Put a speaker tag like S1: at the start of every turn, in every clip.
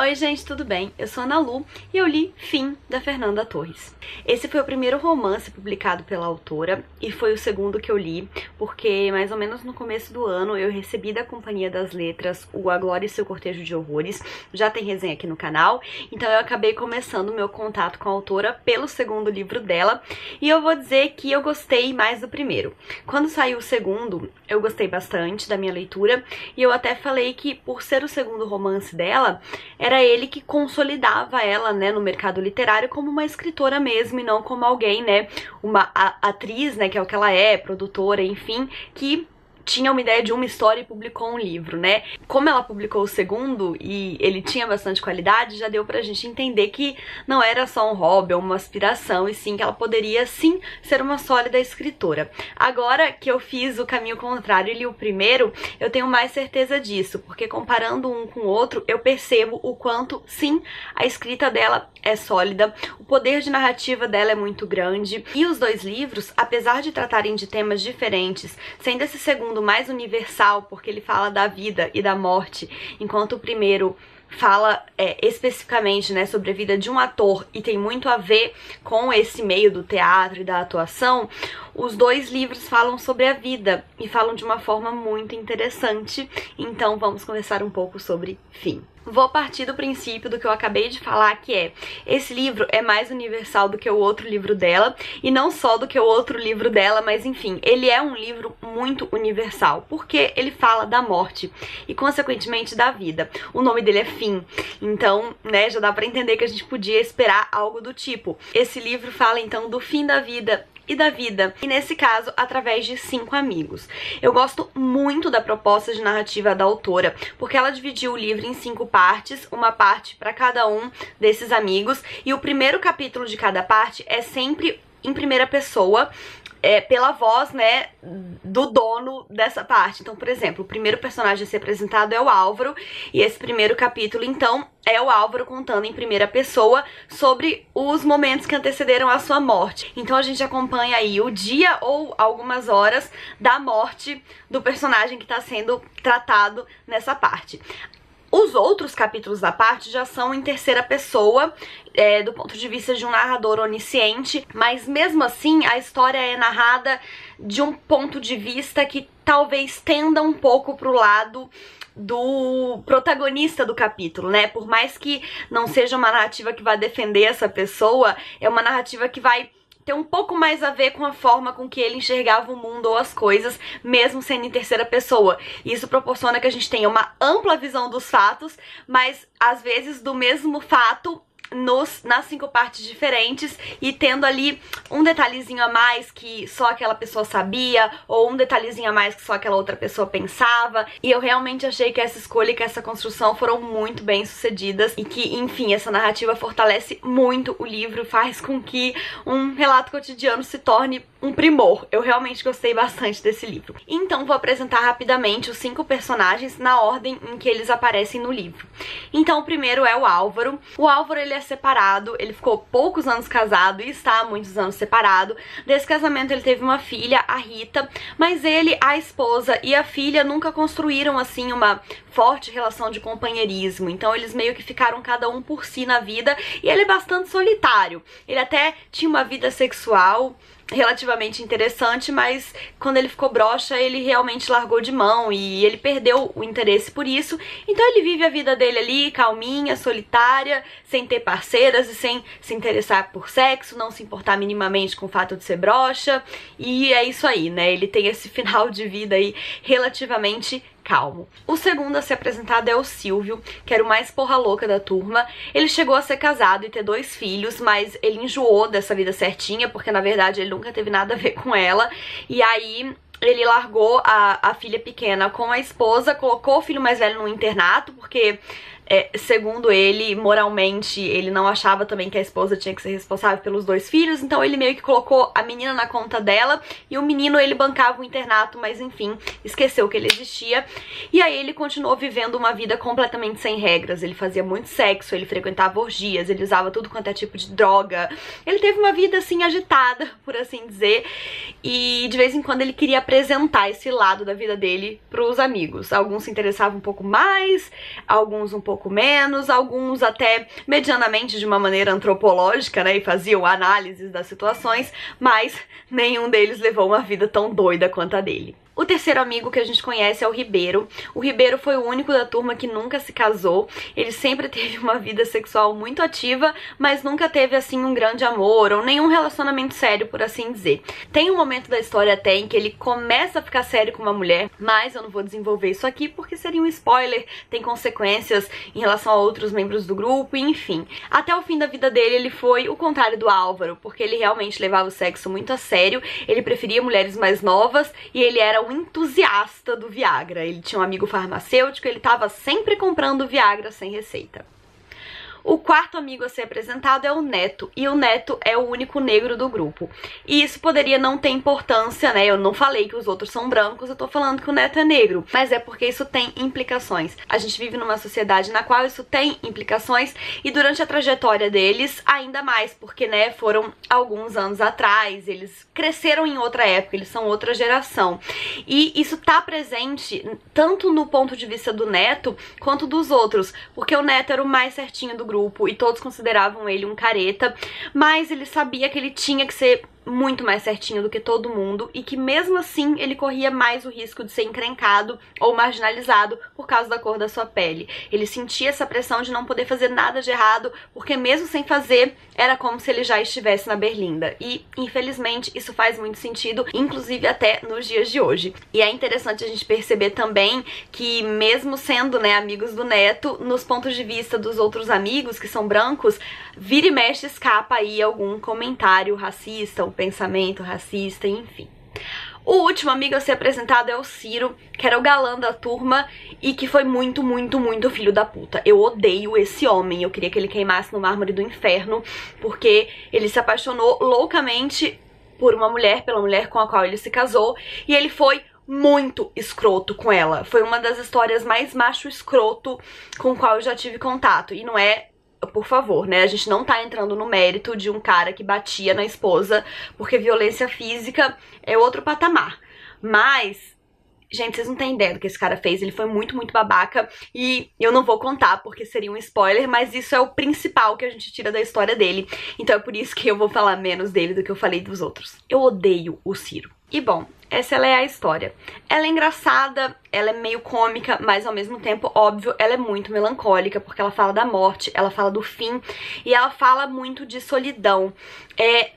S1: Oi gente, tudo bem? Eu sou a Ana Lu e eu li Fim, da Fernanda Torres. Esse foi o primeiro romance publicado pela autora e foi o segundo que eu li, porque mais ou menos no começo do ano eu recebi da Companhia das Letras o A Glória e Seu Cortejo de Horrores, já tem resenha aqui no canal, então eu acabei começando o meu contato com a autora pelo segundo livro dela e eu vou dizer que eu gostei mais do primeiro. Quando saiu o segundo, eu gostei bastante da minha leitura e eu até falei que por ser o segundo romance dela, era ele que consolidava ela, né, no mercado literário como uma escritora mesmo e não como alguém, né, uma atriz, né, que é o que ela é, produtora, enfim, que tinha uma ideia de uma história e publicou um livro, né? Como ela publicou o segundo e ele tinha bastante qualidade, já deu pra gente entender que não era só um hobby ou uma aspiração, e sim que ela poderia, sim, ser uma sólida escritora. Agora que eu fiz o caminho contrário e li o primeiro, eu tenho mais certeza disso, porque comparando um com o outro, eu percebo o quanto, sim, a escrita dela é sólida, o poder de narrativa dela é muito grande, e os dois livros, apesar de tratarem de temas diferentes, sendo esse segundo mais universal, porque ele fala da vida e da morte, enquanto o primeiro fala especificamente, né, sobre a vida de um ator e tem muito a ver com esse meio do teatro e da atuação, os dois livros falam sobre a vida e falam de uma forma muito interessante, então vamos conversar um pouco sobre Fim. Vou partir do princípio do que eu acabei de falar, que esse livro é mais universal do que o outro livro dela, e não só do que o outro livro dela, mas enfim, ele é um livro muito universal, porque ele fala da morte e consequentemente da vida. O nome dele é Fim, então, né, já dá pra entender que a gente podia esperar algo do tipo. Esse livro fala então do fim da vida e da vida, e nesse caso, através de 5 amigos. Eu gosto muito da proposta de narrativa da autora, porque ela dividiu o livro em 5 partes, uma parte para cada um desses amigos, e o primeiro capítulo de cada parte é sempre em primeira pessoa, pela voz, né, do dono dessa parte. Então, por exemplo, o primeiro personagem a ser apresentado é o Álvaro, e esse primeiro capítulo, então, é o Álvaro contando em primeira pessoa sobre os momentos que antecederam a sua morte. Então a gente acompanha aí o dia ou algumas horas da morte do personagem que está sendo tratado nessa parte. Os outros capítulos da parte já são em terceira pessoa, do ponto de vista de um narrador onisciente, mas mesmo assim a história é narrada de um ponto de vista que talvez tenda um pouco pro lado do protagonista do capítulo, né? Por mais que não seja uma narrativa que vai defender essa pessoa, é uma narrativa que vai ter um pouco mais a ver com a forma com que ele enxergava o mundo ou as coisas, mesmo sendo em terceira pessoa. Isso proporciona que a gente tenha uma ampla visão dos fatos, mas às vezes do mesmo fato nas 5 partes diferentes, e tendo ali um detalhezinho a mais que só aquela pessoa sabia, ou um detalhezinho a mais que só aquela outra pessoa pensava. E eu realmente achei que essa escolha e que essa construção foram muito bem sucedidas, e que, enfim, essa narrativa fortalece muito o livro, faz com que um relato cotidiano se torne um primor. Eu realmente gostei bastante desse livro. Então vou apresentar rapidamente os 5 personagens na ordem em que eles aparecem no livro. Então o primeiro é o Álvaro. O Álvaro, ele é separado, ele ficou poucos anos casado e está há muitos anos separado. Desse casamento ele teve uma filha, a Rita, mas ele, a esposa e a filha nunca construíram assim uma forte relação de companheirismo, então eles meio que ficaram cada um por si na vida, e ele é bastante solitário. Ele até tinha uma vida sexual relativamente interessante, mas quando ele ficou broxa, ele realmente largou de mão e ele perdeu o interesse por isso. Então ele vive a vida dele ali, calminha, solitária, sem ter parceiras e sem se interessar por sexo, não se importar minimamente com o fato de ser broxa, e é isso aí, né? Ele tem esse final de vida aí relativamente calmo. O segundo a ser apresentado é o Silvio, que era o mais porra louca da turma. Ele chegou a ser casado e ter 2 filhos, mas ele enjoou dessa vida certinha, porque na verdade ele nunca teve nada a ver com ela, e aí ele largou a filha pequena com a esposa, colocou o filho mais velho no internato, porque segundo ele, moralmente, ele não achava também que a esposa tinha que ser responsável pelos 2 filhos, então ele meio que colocou a menina na conta dela, e o menino, ele bancava o internato, mas enfim, esqueceu que ele existia. E aí ele continuou vivendo uma vida completamente sem regras. Ele fazia muito sexo, ele frequentava orgias, ele usava tudo quanto é tipo de droga. Ele teve uma vida assim agitada, por assim dizer, e de vez em quando ele queria apresentar esse lado da vida dele pros amigos. Alguns se interessavam um pouco mais, alguns um pouco pouco menos, alguns até medianamente de uma maneira antropológica, né, e faziam análises das situações, mas nenhum deles levou uma vida tão doida quanto a dele. O terceiro amigo que a gente conhece é o Ribeiro. O Ribeiro foi o único da turma que nunca se casou. Ele sempre teve uma vida sexual muito ativa, mas nunca teve, assim, um grande amor ou nenhum relacionamento sério, por assim dizer. Tem um momento da história até em que ele começa a ficar sério com uma mulher, mas eu não vou desenvolver isso aqui porque seria um spoiler, tem consequências em relação a outros membros do grupo, enfim. Até o fim da vida dele, ele foi o contrário do Álvaro, porque ele realmente levava o sexo muito a sério, ele preferia mulheres mais novas e ele era um entusiasta do Viagra. Ele tinha um amigo farmacêutico, ele estava sempre comprando Viagra sem receita. O quarto amigo a ser apresentado é o Neto, e o Neto é o único negro do grupo. E isso poderia não ter importância, né? Eu não falei que os outros são brancos, eu tô falando que o Neto é negro, mas é porque isso tem implicações. A gente vive numa sociedade na qual isso tem implicações, e durante a trajetória deles, ainda mais, porque, né, foram alguns anos atrás, eles cresceram em outra época, eles são outra geração. E isso tá presente tanto no ponto de vista do Neto, quanto dos outros, porque o Neto era o mais certinho do grupo, e todos consideravam ele um careta, mas ele sabia que ele tinha que ser muito mais certinho do que todo mundo e que mesmo assim ele corria mais o risco de ser encrencado ou marginalizado por causa da cor da sua pele. Ele sentia essa pressão de não poder fazer nada de errado, porque mesmo sem fazer, era como se ele já estivesse na berlinda. E, infelizmente, isso faz muito sentido, inclusive até nos dias de hoje. E é interessante a gente perceber também que, mesmo sendo, né, amigos do Neto, nos pontos de vista dos outros amigos, que são brancos, vira e mexe escapa aí algum comentário racista, um pensamento racista, enfim. O último amigo a ser apresentado é o Ciro, que era o galã da turma e que foi muito, muito, muito filho da puta. Eu odeio esse homem, eu queria que ele queimasse no mármore do inferno, porque ele se apaixonou loucamente por uma mulher, pela mulher com a qual ele se casou, e ele foi muito escroto com ela. Foi uma das histórias mais macho escroto com a qual eu já tive contato, e não é... Por favor, né? A gente não tá entrando no mérito de um cara que batia na esposa, porque violência física é outro patamar. Mas, gente, vocês não têm ideia do que esse cara fez. Ele foi muito, muito babaca. E eu não vou contar porque seria um spoiler, mas isso é o principal que a gente tira da história dele. Então é por isso que eu vou falar menos dele do que eu falei dos outros. Eu odeio o Ciro. E bom, essa é a história. Ela é engraçada, ela é meio cômica, mas ao mesmo tempo, óbvio, ela é muito melancólica, porque ela fala da morte, ela fala do fim, e ela fala muito de solidão.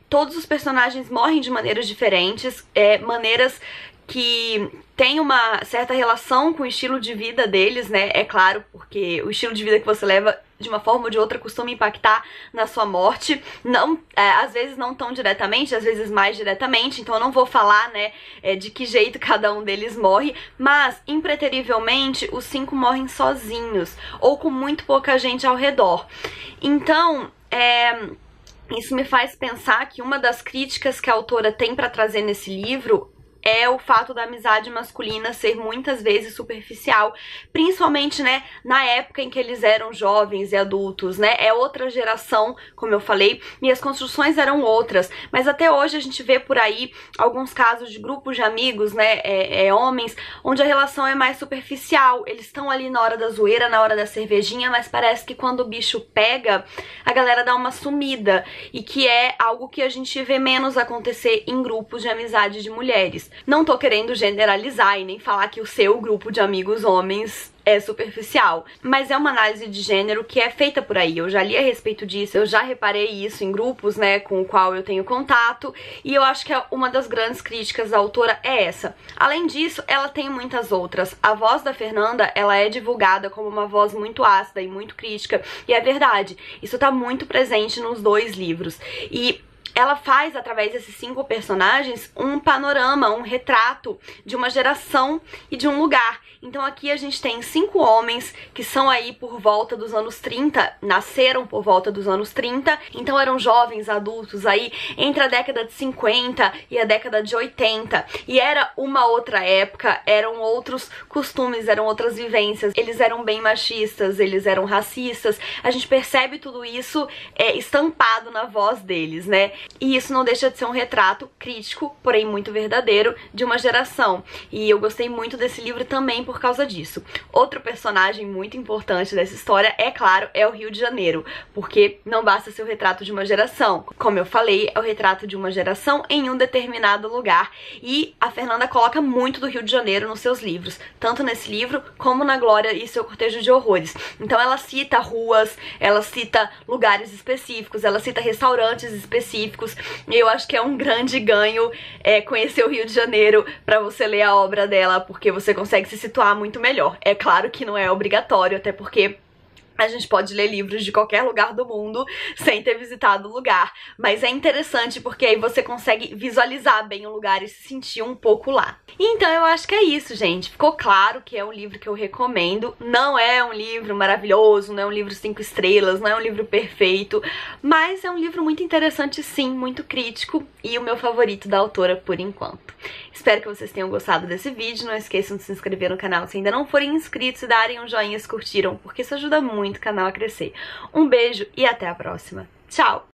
S1: Todos os personagens morrem de maneiras diferentes, maneiras que tem uma certa relação com o estilo de vida deles, né? É claro, porque o estilo de vida que você leva de uma forma ou de outra costuma impactar na sua morte, não, às vezes não tão diretamente, às vezes mais diretamente, então eu não vou falar, né, de que jeito cada um deles morre, mas, impreterivelmente, os 5 morrem sozinhos, ou com muito pouca gente ao redor. Então, isso me faz pensar que uma das críticas que a autora tem pra trazer nesse livro é o fato da amizade masculina ser muitas vezes superficial, principalmente, né, na época em que eles eram jovens e adultos, né, é outra geração, como eu falei, e as construções eram outras, mas até hoje a gente vê por aí alguns casos de grupos de amigos, né, homens, onde a relação é mais superficial, eles estão ali na hora da zoeira, na hora da cervejinha, mas parece que quando o bicho pega, a galera dá uma sumida, e que é algo que a gente vê menos acontecer em grupos de amizade de mulheres. Não tô querendo generalizar e nem falar que o seu grupo de amigos homens é superficial, mas é uma análise de gênero que é feita por aí. Eu já li a respeito disso, eu já reparei isso em grupos, né, com o qual eu tenho contato, e eu acho que uma das grandes críticas da autora é essa. Além disso, ela tem muitas outras. A voz da Fernanda, ela é divulgada como uma voz muito ácida e muito crítica, e é verdade, isso tá muito presente nos 2 livros. E ela faz, através desses 5 personagens, um panorama, um retrato de uma geração e de um lugar. Então aqui a gente tem 5 homens que são aí por volta dos anos 30, nasceram por volta dos anos 30, então eram jovens adultos aí entre a década de 50 e a década de 80. E era uma outra época, eram outros costumes, eram outras vivências, eles eram bem machistas, eles eram racistas. A gente percebe tudo isso estampado na voz deles, né? e isso não deixa de ser um retrato crítico, porém muito verdadeiro, de uma geração. E eu gostei muito desse livro também por causa disso. Outro personagem muito importante dessa história, é claro, é o Rio de Janeiro, porque não basta ser o retrato de uma geração. Como eu falei, é o retrato de uma geração em um determinado lugar, e a Fernanda coloca muito do Rio de Janeiro nos seus livros, tanto nesse livro como na Glória e seu Cortejo de Horrores. Então ela cita ruas, ela cita lugares específicos, ela cita restaurantes específicos, e eu acho que é um grande ganho conhecer o Rio de Janeiro pra você ler a obra dela, porque você consegue se situar muito melhor. É claro que não é obrigatório, até porque a gente pode ler livros de qualquer lugar do mundo sem ter visitado o lugar, mas é interessante porque aí você consegue visualizar bem o lugar e se sentir um pouco lá. Então eu acho que é isso, gente. Ficou claro que é um livro que eu recomendo. Não é um livro maravilhoso, não é um livro 5 estrelas, não é um livro perfeito, mas é um livro muito interessante sim, muito crítico, e o meu favorito da autora por enquanto. Espero que vocês tenham gostado desse vídeo. Não esqueçam de se inscrever no canal se ainda não forem inscritos e darem um joinha se curtiram, porque isso ajuda muito o canal a crescer. Um beijo e até a próxima. Tchau!